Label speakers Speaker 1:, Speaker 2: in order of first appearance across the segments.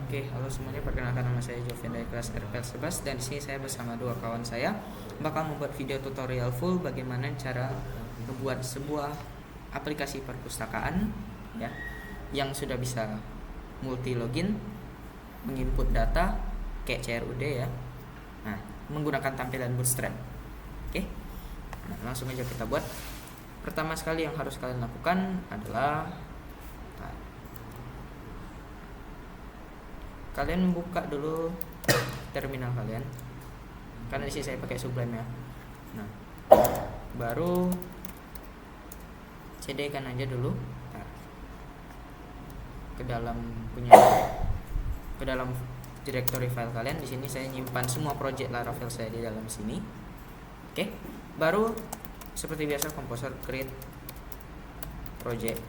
Speaker 1: Oke, halo semuanya, perkenalkan nama saya Jovian dari kelas RPL 11 dan di sini saya bersama dua kawan saya bakal membuat video tutorial full bagaimana cara membuat sebuah aplikasi perpustakaan ya yang sudah bisa multi login, menginput data kayak CRUD ya. Nah, menggunakan tampilan Bootstrap. Oke. Nah, langsung aja kita buat. Pertama sekali yang harus kalian lakukan adalah kalian buka dulu terminal kalian, karena di sini saya pakai Sublime ya. Nah, baru cd kan aja dulu ke dalam directory file kalian. Di sini saya nyimpan semua project Laravel saya di dalam sini. Oke, baru seperti biasa Composer create project.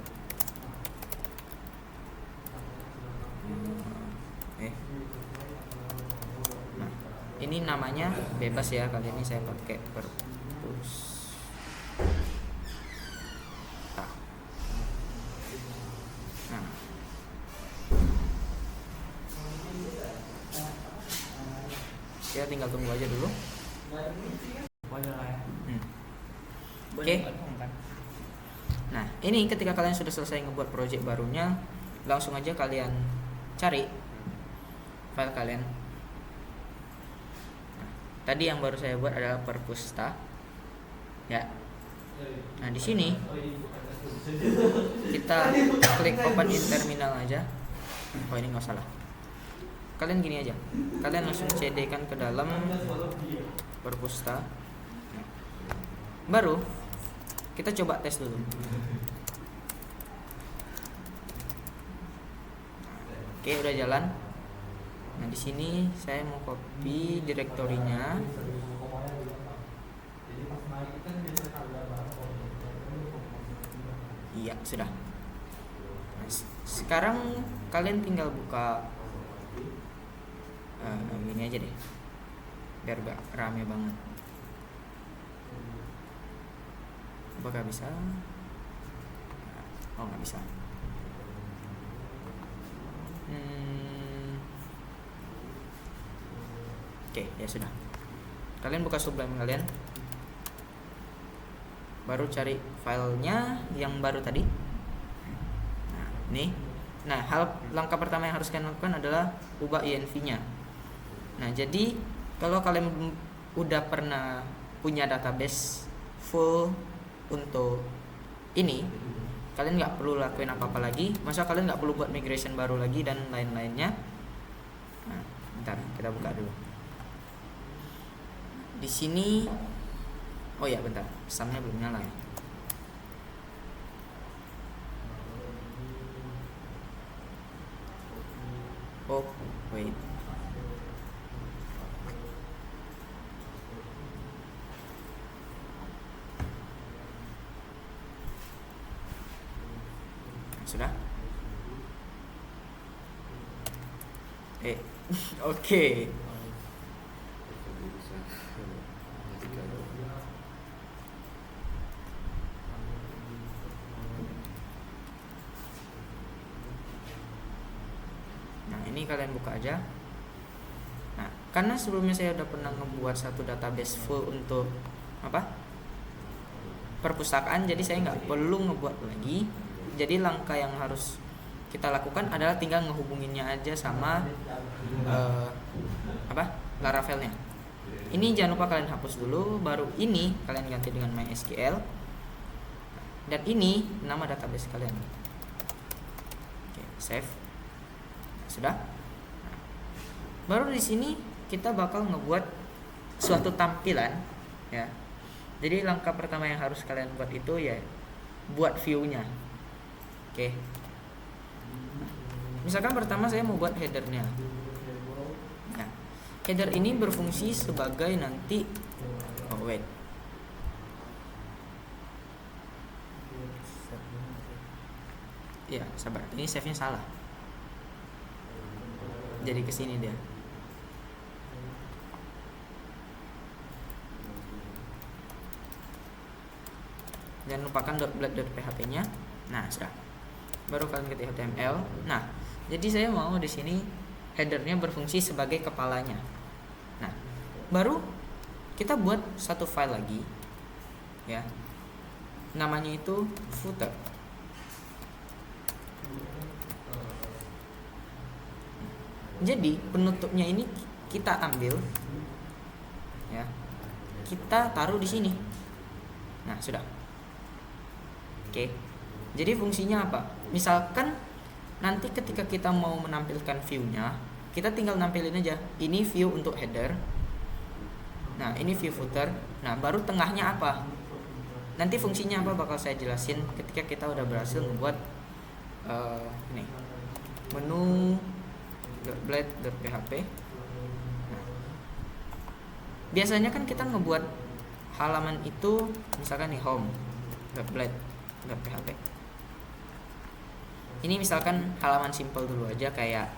Speaker 1: Nah, ini namanya bebas ya, kali ini saya pakai perpus. Nah, kita tinggal tunggu aja dulu. Oke. Nah, ini ketika kalian sudah selesai ngebuat project barunya, langsung aja kalian cari file kalian. Nah, tadi yang baru saya buat adalah perpusta ya. Nah, di sini kita klik open in terminal aja. Oh, ini nggak salah. Kalian gini aja, kalian langsung cd kan ke dalam perpusta. Baru kita coba tes dulu. Oke, udah jalan. Nah, di sini saya mau copy direktorinya. Iya, sudah. Nah, sekarang kalian tinggal buka gini aja deh, biar gak rame banget. Apakah bisa? Oh, nggak bisa. Oke, ya sudah. Kalian buka Sublime kalian, baru cari filenya yang baru tadi. Nah, ini. Nah, langkah pertama yang harus kalian lakukan adalah ubah env-nya. Nah, jadi kalau kalian udah pernah punya database full untuk ini, kalian nggak perlu lakuin apa-apa lagi. Masa kalian nggak perlu buat migration baru lagi dan lain-lainnya. Nah, bentar, kita buka dulu. Di sini, oh ya, bentar, sumnya belum nyala ya. Oh, wait. Sudah? Oke. Nah, ini kalian buka aja. Nah, karena sebelumnya saya udah pernah ngebuat satu database full untuk perpustakaan, jadi saya nggak perlu ngebuat lagi. Jadi langkah yang harus kita lakukan adalah tinggal ngehubunginnya aja sama Laravelnya. Ini jangan lupa kalian hapus dulu, baru ini kalian ganti dengan MySQL. Dan ini nama database kalian. Oke, save. Sudah. Baru di sini kita bakal ngebuat suatu tampilan ya. Jadi langkah pertama yang harus kalian buat itu ya buat view-nya. Oke. Misalkan pertama saya mau buat header-nya. Nah, header ini berfungsi sebagai nanti ya, sabar. Ini save-nya salah. Jadi kesini dia. Jangan lupakan .black.php-nya. Nah, sudah. Baru kalian ketik HTML. Nah, jadi saya mau di sini headernya berfungsi sebagai kepalanya. Nah, baru kita buat satu file lagi, ya. Namanya itu footer. Jadi penutupnya ini kita ambil, ya. Kita taruh di sini. Nah, sudah. Oke. Jadi fungsinya apa? Misalkan nanti ketika kita mau menampilkan view-nya, kita tinggal nampilin aja. Ini view untuk header. Nah, ini view footer. Nah, baru tengahnya apa? Nanti fungsinya apa bakal saya jelasin ketika kita udah berhasil membuat ini menu blade.php. Nah, biasanya kan kita ngebuat halaman itu misalkan nih home.blade.php. Ini misalkan halaman simple dulu aja, kayak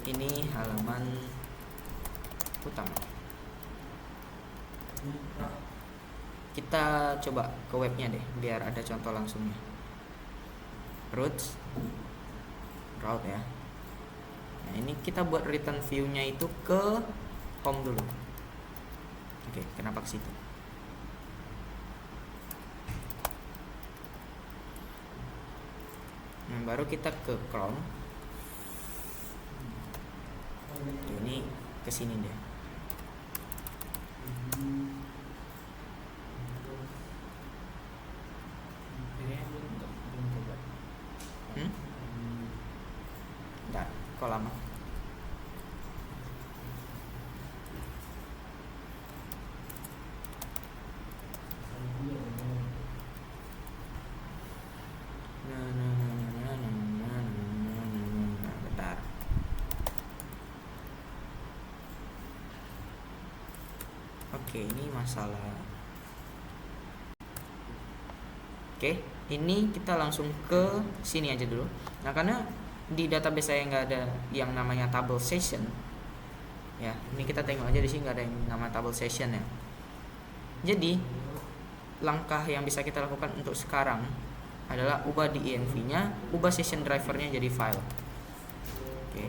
Speaker 1: ini halaman utama. Kita coba ke webnya deh biar ada contoh langsungnya. Route ya. Nah, ini kita buat return view-nya itu ke home dulu. Oke, kenapa ke situ? Nah, baru kita ke Chrome. Ini ke sini deh. Enggak, kok lama? Bentar. Oke, ini masalah. Oke, ini kita langsung ke sini aja dulu. Nah, karena di database saya nggak ada yang namanya table session, ya. Ini kita tengok aja di sini nggak ada yang nama table session ya. Jadi langkah yang bisa kita lakukan untuk sekarang adalah ubah di env-nya, ubah session driver-nya jadi file. Oke.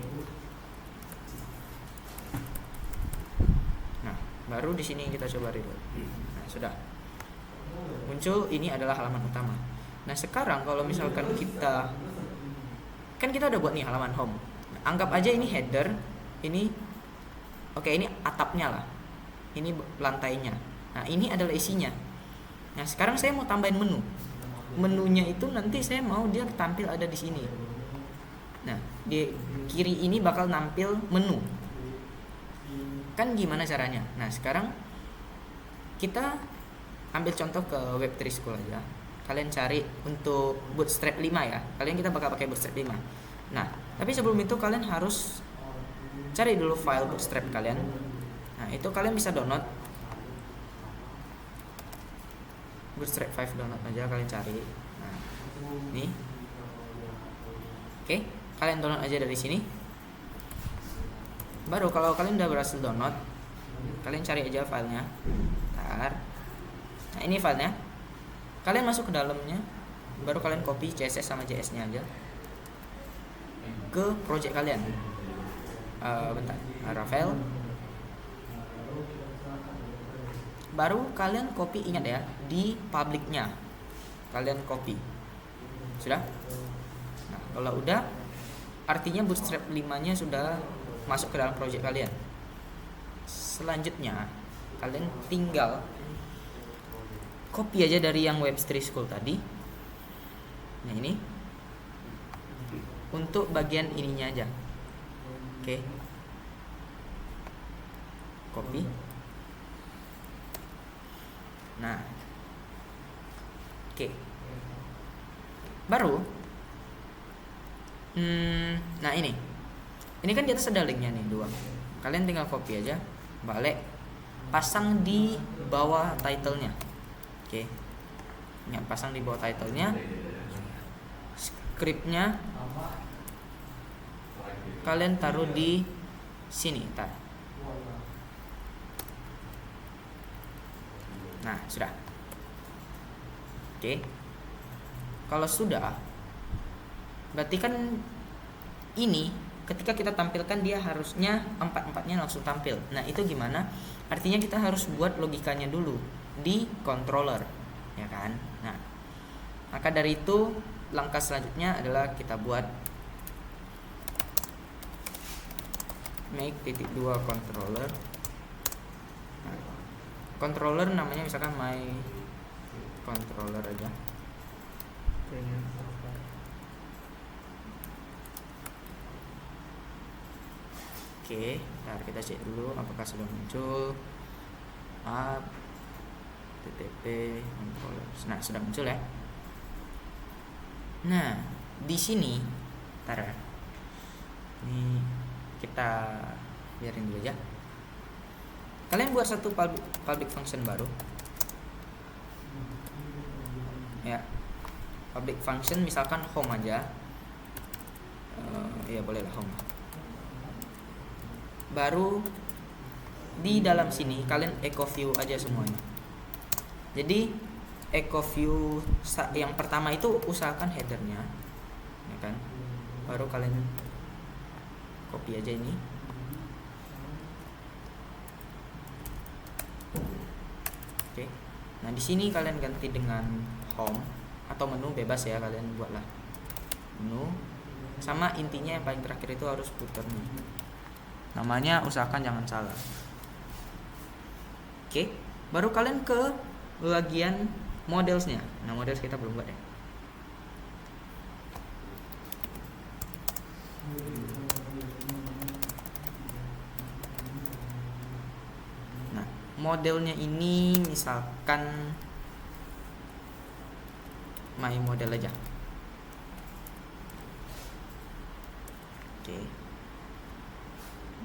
Speaker 1: Nah, baru di sini kita coba reload. Nah, sudah. Muncul ini adalah halaman utama. Nah, sekarang kalau misalkan kita udah buat nih halaman home. Nah, anggap aja ini header, ini ini atapnya lah. Ini lantainya. Nah, ini adalah isinya. Nah, sekarang saya mau tambahin menu. Menunya itu nanti saya mau dia tampil ada di sini. Nah, di kiri ini bakal nampil menu. Kan gimana caranya? Nah, sekarang kita ambil contoh ke Web3 School aja. Kalian cari untuk Bootstrap 5 ya. Kita bakal pakai Bootstrap 5. Nah, tapi sebelum itu kalian harus cari dulu file Bootstrap kalian. Nah, itu kalian bisa download. Bootstrap 5 download aja, kalian cari. Nah, nih. Oke, kalian download aja dari sini. Baru kalau kalian udah berhasil download, kalian cari aja filenya. Bentar. Nah, ini filenya. Kalian masuk ke dalamnya, baru kalian copy CSS sama JS-nya aja ke project kalian. Bentar, Ravel. Baru kalian copy, ingat ya, di public-nya kalian copy. Sudah? Nah, kalau udah, artinya Bootstrap 5-nya sudah masuk ke dalam project kalian. Selanjutnya, kalian tinggal copy aja dari yang Web3 School tadi. Nah, ini untuk bagian ininya aja. Oke. Copy. Nah. Oke. Baru nah ini. Ini kan di atas ada linknya nih 2. Kalian tinggal copy aja, balik, pasang di bawah title-nya. Oke. Ini pasang di bawah title-nya. Script-nya kalian taruh di sini, tar. Nah, sudah. Oke. Kalau sudah, berarti kan ini ketika kita tampilkan dia harusnya empat-empatnya langsung tampil. Nah itu gimana? Artinya kita harus buat logikanya dulu di controller, ya kan? Nah maka dari itu langkah selanjutnya adalah kita buat make titik 2 controller. Nah, controller namanya misalkan my controller aja. Oke, ntar kita cek dulu apakah sudah muncul. App TTP controller. Nah, sudah muncul ya. Nah, di sini ntar ya. Ini kita biarin dulu aja. Kalian buat satu public function baru. Ya. Public function misalkan home aja. Ya bolehlah home. Baru di dalam sini kalian echo view aja semuanya. Jadi echo view yang pertama itu usahakan headernya, ya kan? Baru kalian copy aja ini. Oke. Nah di sini kalian ganti dengan home atau menu, bebas ya, kalian buatlah menu. Sama intinya yang paling terakhir itu harus putar nih. Namanya usahakan jangan salah. Oke, baru kalian ke bagian modelsnya. Nah models kita belum buat ya. Nah modelnya ini misalkan my model aja. Oke.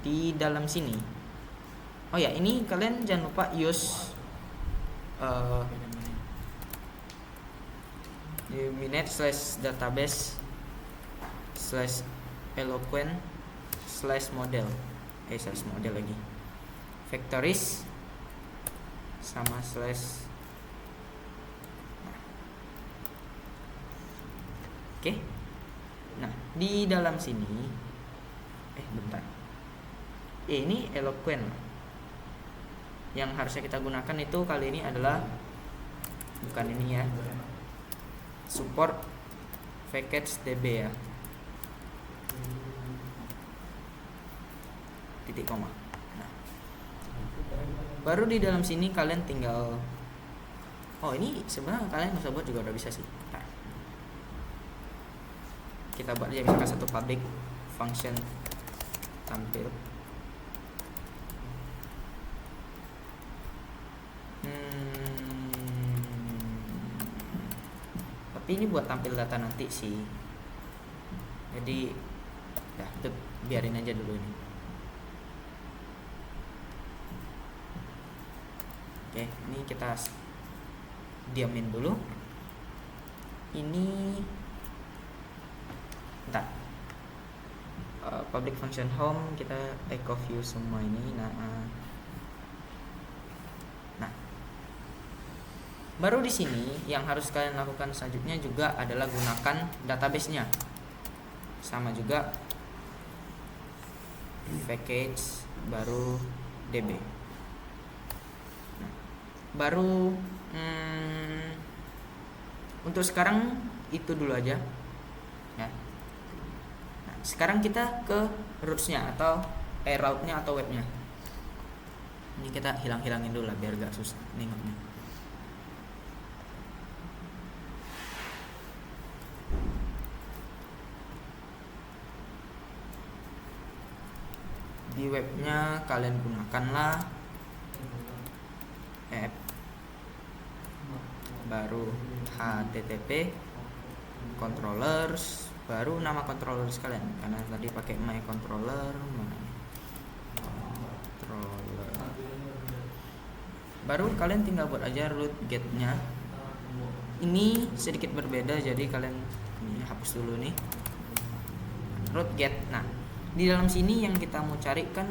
Speaker 1: Di dalam sini, oh ya ini kalian jangan lupa use minute /database /eloquent /model /model lagi factories sama slash. Oke. Nah di dalam sini bentar, ini eloquent. Yang harusnya kita gunakan itu kali ini adalah bukan ini ya, support package db ya, titik koma. Nah, baru di dalam sini kalian tinggal, oh ini sebenarnya kalian bisa buat juga udah bisa sih. Nah, kita buat aja misalkan satu public function tampil. Tapi ini buat tampil data nanti sih, jadi ya biarin aja dulu ini. Oke, ini kita diamin dulu. Ini bentar, public function home kita echo view semua ini. Nah, baru di sini yang harus kalian lakukan selanjutnya juga adalah gunakan database-nya. Sama juga package baru db. Nah, baru untuk sekarang itu dulu aja ya. Nah, sekarang kita ke roots-nya atau route-nya atau webnya. Ini kita hilangin dulu lah biar gak susah nengoknya. Di webnya kalian gunakanlah app baru http controllers baru nama controllers kalian, karena tadi pakai my controller. Baru kalian tinggal buat aja root get-nya. Ini sedikit berbeda, jadi kalian ini hapus dulu nih root get. Nah di dalam sini yang kita mau cari kan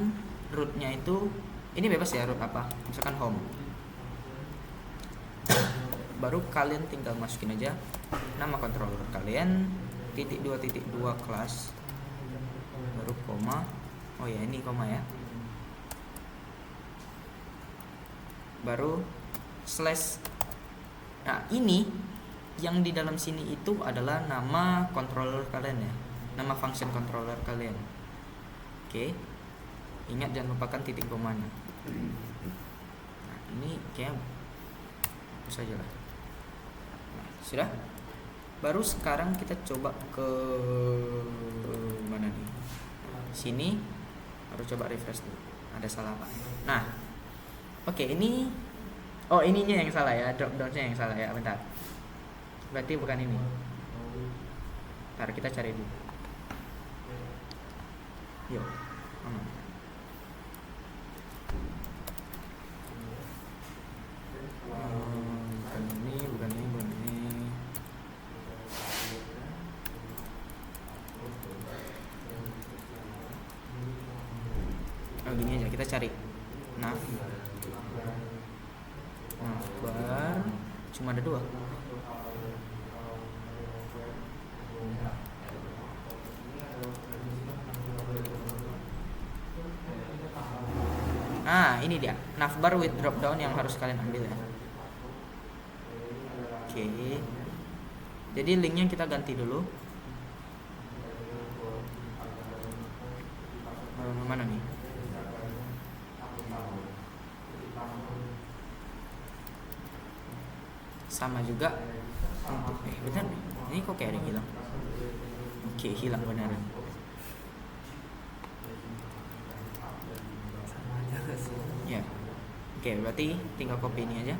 Speaker 1: rootnya itu, ini bebas ya root apa, misalkan home. Baru kalian tinggal masukin aja nama controller kalian, /2.2 kelas, baru koma. Oh ya, ini koma ya. Baru slash. Nah, ini yang di dalam sini itu adalah nama controller kalian ya, nama function controller kalian. Oke. Ingat jangan lupakan titik komanya. Nah, ini kayak saja lah. Nah, sudah. Baru sekarang kita coba ke mana nih? Sini. Baru coba refresh dulu. Ada salah apa? Nah, oke, ini. Oh, ininya yang salah ya, drop down-nya yang salah ya. Bentar. Berarti bukan ini. Bentar, kita cari dulu. Yuk. Bukan ini. Oh, gini aja, kita cari navbar, cuma ada 2. Nah, ini dia navbar with drop down yang harus kalian ambil ya. Oke. Jadi linknya kita ganti dulu. Mana nih? Sama juga untuk benar nih. Ini kok kayak ada yang hilang. Oke, hilang beneran. Ya. Oke, berarti tinggal copy ini aja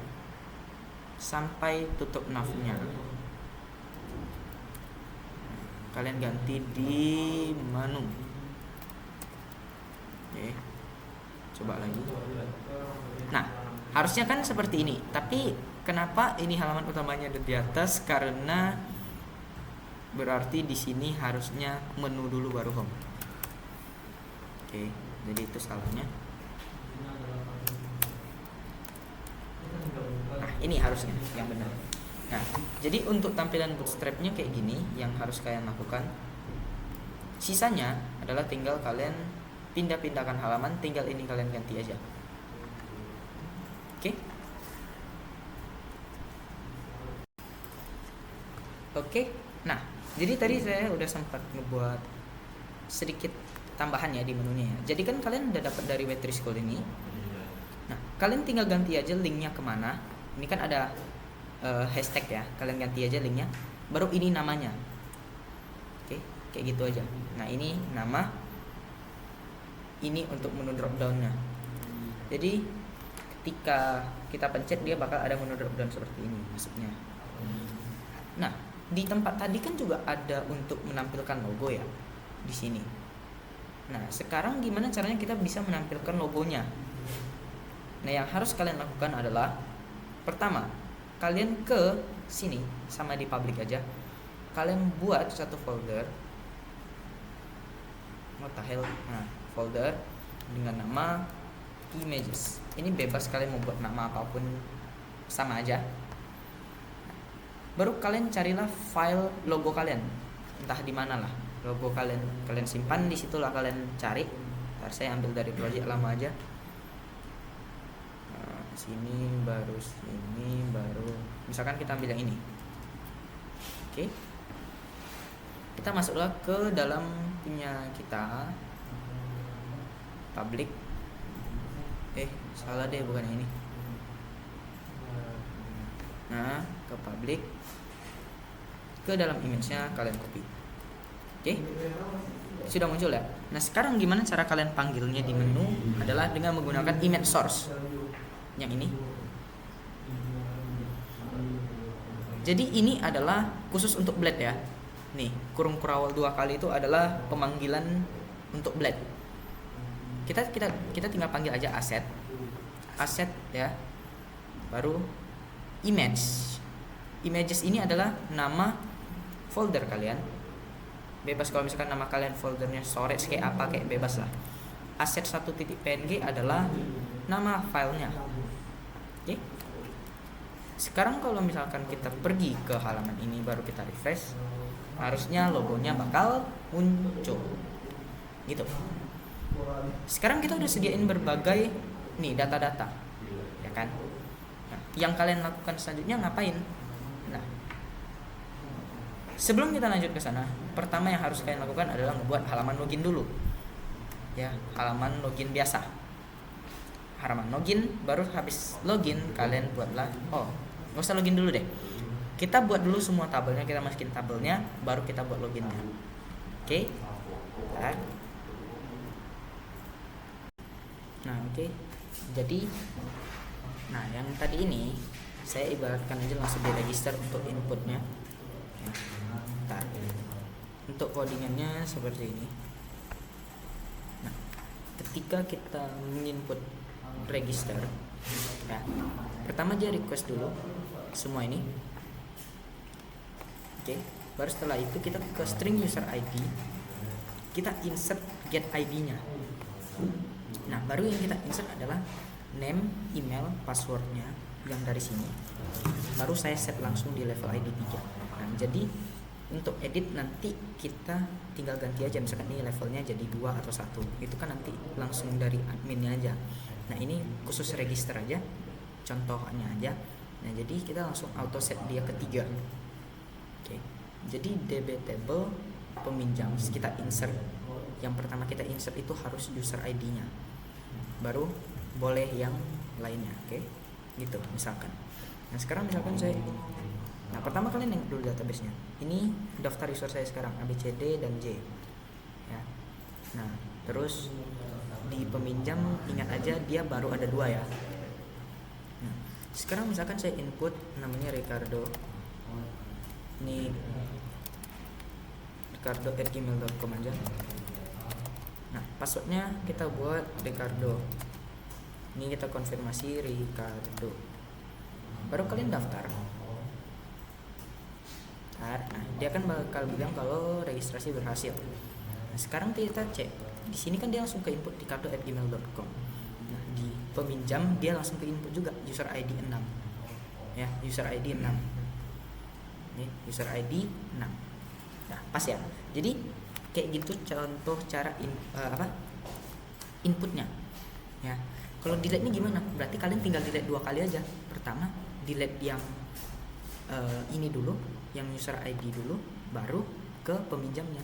Speaker 1: sampai tutup navnya. Kalian ganti di menu. Oke. Coba lagi. Nah, harusnya kan seperti ini. Tapi kenapa ini halaman utamanya ada di atas? Karena berarti di sini harusnya menu dulu baru home. Oke, jadi itu salahnya. Nah, ini harusnya yang benar. Nah, jadi untuk tampilan bootstrapnya kayak gini yang harus kalian lakukan. Sisanya adalah tinggal kalian pindah-pindahkan halaman, tinggal ini kalian ganti aja. Oke. Oke. Nah, jadi tadi saya udah sempat ngebuat sedikit tambahan ya di menunya ya. Jadi kan kalian udah dapat dari Web3 School ini. Nah, kalian tinggal ganti aja linknya kemana. Ini kan ada hashtag ya, kalian ganti aja linknya. Baru ini namanya. Oke, kayak gitu aja. Nah, ini nama. Ini untuk menu drop down-nya. Jadi ketika kita pencet dia bakal ada menu drop down seperti ini masuknya. Nah, di tempat tadi kan juga ada untuk menampilkan logo ya di sini. Nah, sekarang gimana caranya kita bisa menampilkan logonya? Nah, yang harus kalian lakukan adalah pertama, kalian ke sini sama di public aja. Kalian buat satu folder. What the hell? Nah, folder dengan nama images. Ini bebas kalian mau buat nama apapun, sama aja. Baru kalian carilah file logo kalian, entah di mana lah logo kalian simpan, di situlah kalian cari. Ntar saya ambil dari project lama aja. Sini baru misalkan kita ambil yang ini. Oke. Kita masuklah ke dalam punya kita public. Salah deh, bukan ini. Nah, ke public, ke dalam image-nya kalian copy. Oke. Sudah muncul ya. Nah, sekarang gimana cara kalian panggilnya di menu adalah dengan menggunakan image source. Yang ini. Jadi ini adalah khusus untuk blade ya. Nih, kurung kurawal 2 kali itu adalah pemanggilan untuk blade. Kita tinggal panggil aja asset ya. Baru images ini adalah nama folder kalian. Bebas kalau misalkan nama kalian foldernya storage kayak apa, kayak bebas lah. Asset 1.png adalah nama filenya. Oke. Sekarang kalau misalkan kita pergi ke halaman ini baru kita refresh, harusnya logonya bakal muncul gitu. Sekarang kita udah sediain berbagai nih data-data, ya kan? Nah, yang kalian lakukan selanjutnya ngapain? Nah, sebelum kita lanjut ke sana, pertama yang harus kalian lakukan adalah membuat halaman login dulu. Ya, halaman login biasa. Halaman login, baru habis login kalian buatlah, nggak usah login dulu deh. Kita buat dulu semua tabelnya, kita masukin tabelnya, baru kita buat loginnya. Oke? Nah, oke. Jadi, nah yang tadi ini saya ibaratkan aja langsung di register untuk inputnya. Nah, untuk codingannya seperti ini. Nah, ketika kita menginput register, ya, pertama dia request dulu semua ini. Oke, baru setelah itu kita ke string user ID, kita insert get ID-nya. Nah, baru yang kita insert adalah name, email, passwordnya yang dari sini. Baru saya set langsung di level ID 3. Nah, jadi untuk edit nanti kita tinggal ganti aja, misalkan ini levelnya jadi 2 atau 1. Itu kan nanti langsung dari adminnya aja. Nah, ini khusus register aja, contohnya aja. Nah, jadi kita langsung auto set dia ke 3. Oke. Jadi DB table peminjam kita insert. Yang pertama kita insert itu harus user ID-nya. Baru boleh yang lainnya, oke? Gitu misalkan. Nah, sekarang misalkan nah, pertama kalian yang dulu database-nya. Ini daftar user saya sekarang A B C D dan J. Ya. Nah, terus di peminjam ingat aja dia baru ada 2 ya. Nah, sekarang misalkan saya input namanya Ricardo. Ini ricardo@gmail.com aja. Nah, passwordnya kita buat Ricardo. Ini kita konfirmasi Ricardo. Baru kalian daftar. Nah, dia kan bakal bilang kalau registrasi berhasil. Nah, sekarang kita cek. Di sini kan dia langsung ke input ricardo@gmail.com. Nah, di peminjam dia langsung ke input juga user ID 6. Ya, user ID 6. Nih, user ID 6. Nah, pas ya. Jadi kayak gitu contoh cara inputnya. Ya. Kalau delete-nya gimana? Berarti kalian tinggal delete 2 kali aja. Pertama, delete yang ini dulu, yang user ID dulu, baru ke peminjamnya.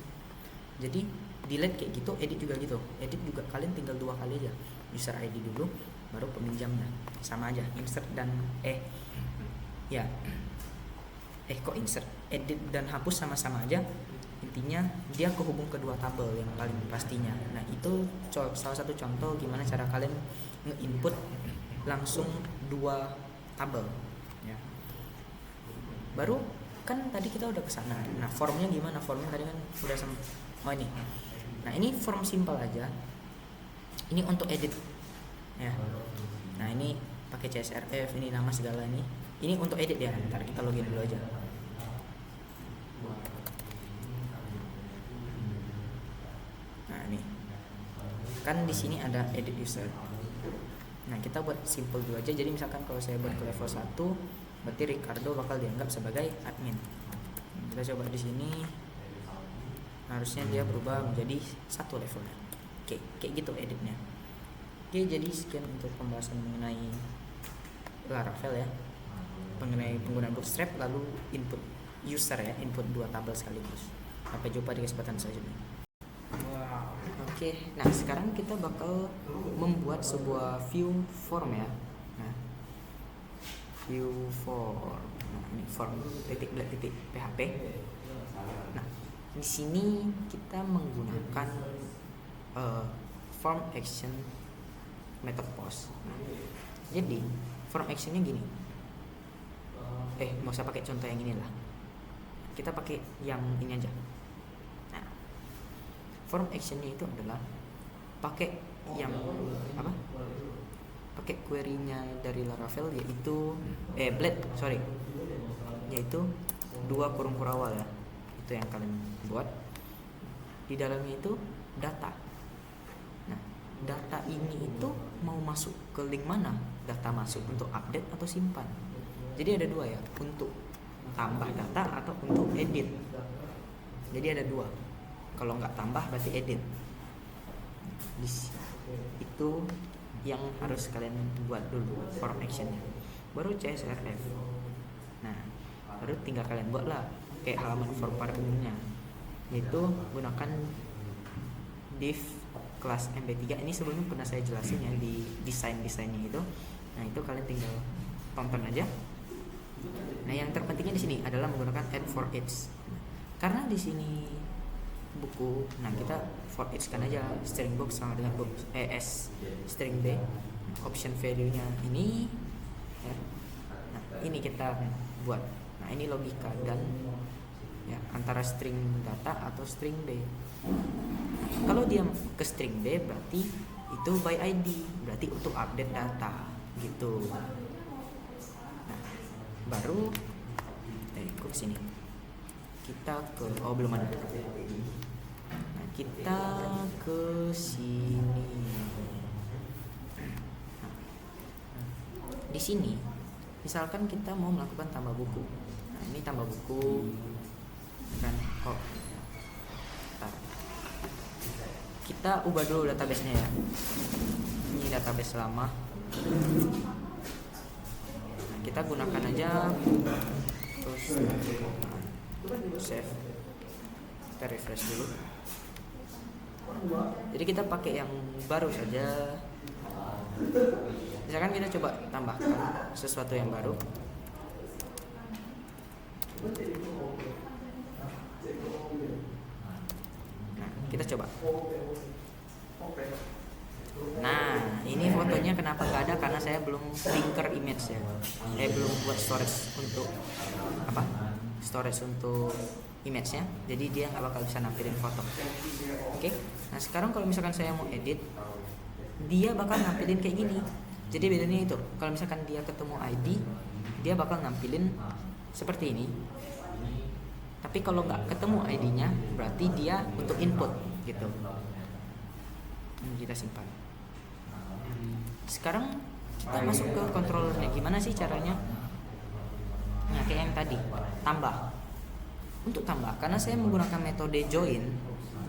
Speaker 1: Jadi delete kayak gitu, edit juga gitu. Edit juga kalian tinggal 2 kali aja. User ID dulu, baru peminjamnya. Sama aja, insert dan kok insert, edit dan hapus sama-sama aja. Intinya dia kehubung kedua tabel yang paling pastinya. Nah, itu salah satu contoh gimana cara kalian nge-input langsung 2 tabel ya. Baru kan tadi kita udah kesana. Nah, formnya gimana? Formnya tadi kan udah ini. Nah, ini form simple aja. Ini untuk edit ya. Nah, ini pakai CSRF, ini nama segala ini. Ini untuk edit ya. Ntar kita login dulu aja. Nah, ini kan di sini ada edit user. Nah, kita buat simple dulu aja. Jadi misalkan kalau saya buat ke level 1, berarti Ricardo bakal dianggap sebagai admin. Kita coba di sini. Harusnya dia berubah menjadi 1 levelnya. Oke, kayak gitu editnya. Oke, jadi sekian untuk pembahasan mengenai Laravel ya. Mengenai penggunaan Bootstrap, lalu input user ya, input 2 tabel sekaligus. Sampai jumpa di kesempatan selanjutnya. Wow. Oke, nah sekarang kita bakal membuat sebuah view form ya. Nah, view form. Nah, ini form .php. Nah, di sini kita menggunakan form action method post. Nah, jadi form actionnya gini. Nggak usah pakai contoh yang ini lah. Kita pakai yang ini aja. Nah, form actionnya itu adalah pakai yang pakai query-nya dari Laravel yaitu yaitu 2 kurung kurawal ya. Itu yang kalian buat. Di dalamnya itu data. Nah, data ini itu mau masuk ke link mana? Data masuk untuk update atau simpan. Jadi ada 2 ya, untuk tambah data atau untuk edit. Jadi ada 2. Kalau nggak tambah berarti edit. Itu yang harus kalian buat dulu form actionnya, baru CSRF. Nah, baru tinggal kalian buat lah kayak halaman form pada umumnya, yaitu gunakan div kelas MB3. Ini sebelumnya pernah saya jelasin ya di desainnya itu. Nah, itu kalian tinggal tonton aja. Nah, yang terpentingnya di sini adalah menggunakan add for each. Karena di sini buku, nah kita for each kan aja string box sama dengan box s string b, option value-nya ini ya. Nah, ini kita buat. Nah, ini logika dan ya antara string data atau string b. Kalau dia ke string b berarti itu by ID, berarti untuk update data gitu. Nah, baru ikut sini kita ke belum ada. Nah, kita ke sini. Nah, di sini misalkan kita mau melakukan tambah buku. Nah, ini tambah buku kan. Kita ubah dulu database-nya ya. Ini database lama. Nah, kita gunakan aja terus save. Kita refresh dulu. Jadi kita pakai yang baru saja. Misalkan kita coba tambahkan sesuatu yang baru. Nah, kita coba. Nah, ini fotonya kenapa nggak ada? Karena saya belum linker image ya. Saya belum buat storage untuk storage untuk image-nya. Jadi dia nggak bakal bisa nampilin foto. Oke. Nah, sekarang kalau misalkan saya mau edit, dia bakal nampilin kayak gini. Jadi bedanya itu, kalau misalkan dia ketemu ID, dia bakal nampilin seperti ini. Tapi kalau nggak ketemu ID-nya, berarti dia untuk input gitu. Ini kita simpan. Sekarang kita masuk ke controllernya. Gimana sih caranya? Nah, kayak yang tadi, tambah. Untuk tambah, karena saya menggunakan metode join,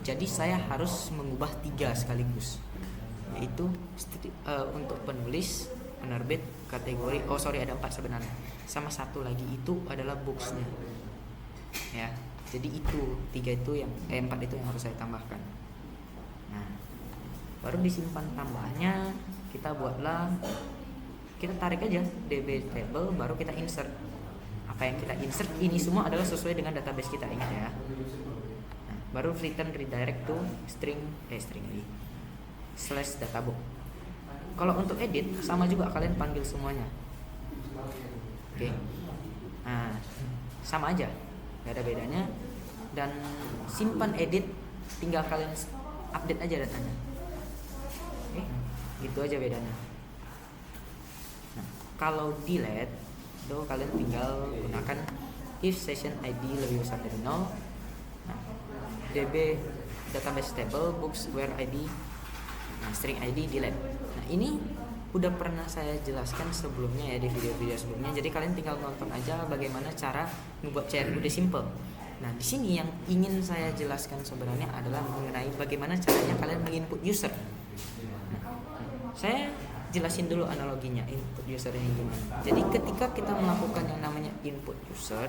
Speaker 1: jadi saya harus mengubah 3 sekaligus, yaitu untuk penulis, penerbit, kategori. Ada 4 sebenarnya. Sama satu lagi itu adalah box-nya. Ya, jadi itu 3 itu yang 4 itu yang harus saya tambahkan. Nah, baru disimpan tambahnya. Kita buatlah, kita tarik aja db table, baru kita insert. Apa yang kita insert ini semua adalah sesuai dengan database kita, ingat ya. Nah, baru return redirect to string lagi /databook. Kalau untuk edit sama juga, kalian panggil semuanya. Oke. Nah, sama aja, nggak ada bedanya. Dan simpan edit, tinggal kalian update aja datanya. Oke, gitu aja bedanya. Nah, kalau delete itu kalian tinggal gunakan if session ID lebih besar dari 0. Nah, db database table books where ID, nah, string ID delete. Nah, ini udah pernah saya jelaskan sebelumnya ya di video-video sebelumnya. Jadi kalian tinggal nonton aja bagaimana cara membuat CR, udah simple. Nah, di sini yang ingin saya jelaskan sebenarnya adalah mengenai bagaimana caranya kalian menginput user. Nah, saya jelasin dulu analoginya input usernya gimana. Jadi ketika kita melakukan yang namanya input user,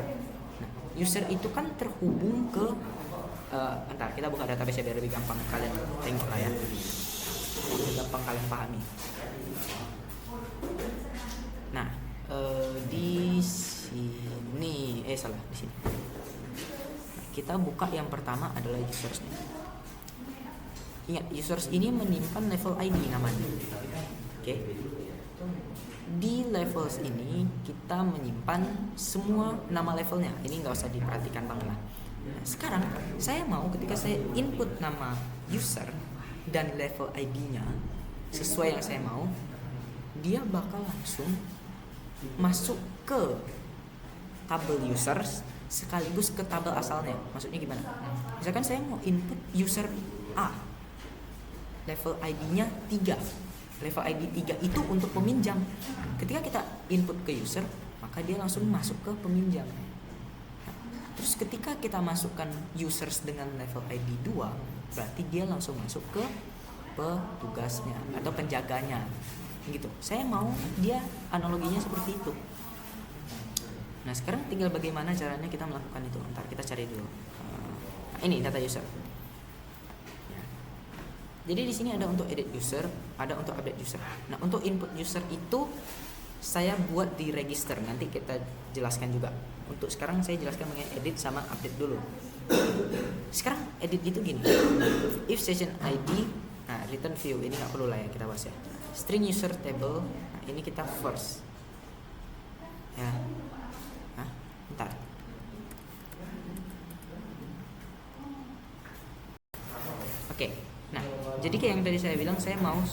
Speaker 1: nah, user itu kan terhubung ke entar kita buka database biar lebih gampang kalian tengok lah ya, lebih gampang kalian pahami. Nah, di sini di sini kita buka yang pertama adalah usersnya. Ingat, users ini menyimpan level ID namanya. Oke. Di levels ini kita menyimpan semua nama levelnya. Ini nggak usah diperhatikan banget lah. Nah, sekarang saya mau ketika saya input nama user dan level ID-nya sesuai yang saya mau, dia bakal langsung masuk ke tabel users sekaligus ke tabel asalnya. Maksudnya gimana? Misalkan saya mau input user A, level ID-nya 3. Level ID 3 itu untuk peminjam. Ketika kita input ke user, maka dia langsung masuk ke peminjam. Nah, terus ketika kita masukkan users dengan level ID 2, berarti dia langsung masuk ke petugasnya atau penjaganya gitu. Saya mau dia analoginya seperti itu. Nah sekarang tinggal bagaimana caranya kita melakukan itu. Ntar kita cari dulu. Ini data user. Ya. Jadi di sini ada untuk edit user, ada untuk update user. Nah untuk input user itu saya buat di register. Nanti kita jelaskan juga. Untuk sekarang saya jelaskan mengenai edit sama update dulu. Sekarang edit itu gini. If session ID, nah return view ini nggak perlu lah ya kita bahas ya. String user table, nah ini kita first. Ya. Nah, bentar. Oke. Nah, jadi kayak yang tadi saya bilang saya mau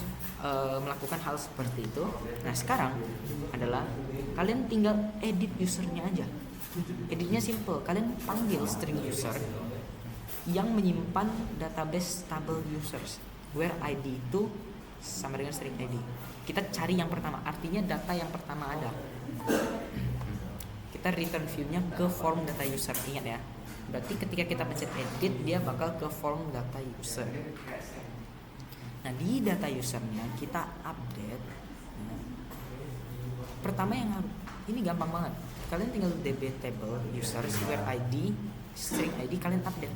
Speaker 1: melakukan hal seperti itu. Nah, sekarang adalah kalian tinggal edit usernya aja. Editnya simple, kalian panggil string user yang menyimpan database table users where ID itu sama dengan string ID. Kita cari yang pertama, artinya data yang pertama ada. Kita return view-nya ke form data user, ingat ya. Berarti ketika kita pencet edit dia bakal ke form data user. Nah di data usernya kita update. Nah, pertama yang harus, ini gampang banget. Kalian tinggal db table users where ID string ID kalian update.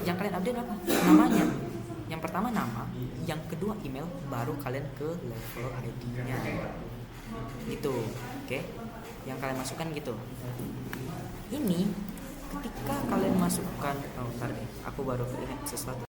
Speaker 1: Yang kalian update apa? Namanya. Yang pertama nama, yang kedua email, baru kalian ke level ID-nya. Gitu, oke? Yang kalian masukkan gitu. Ini ketika kalian masukkan, ntar nih, aku baru ingat sesuatu.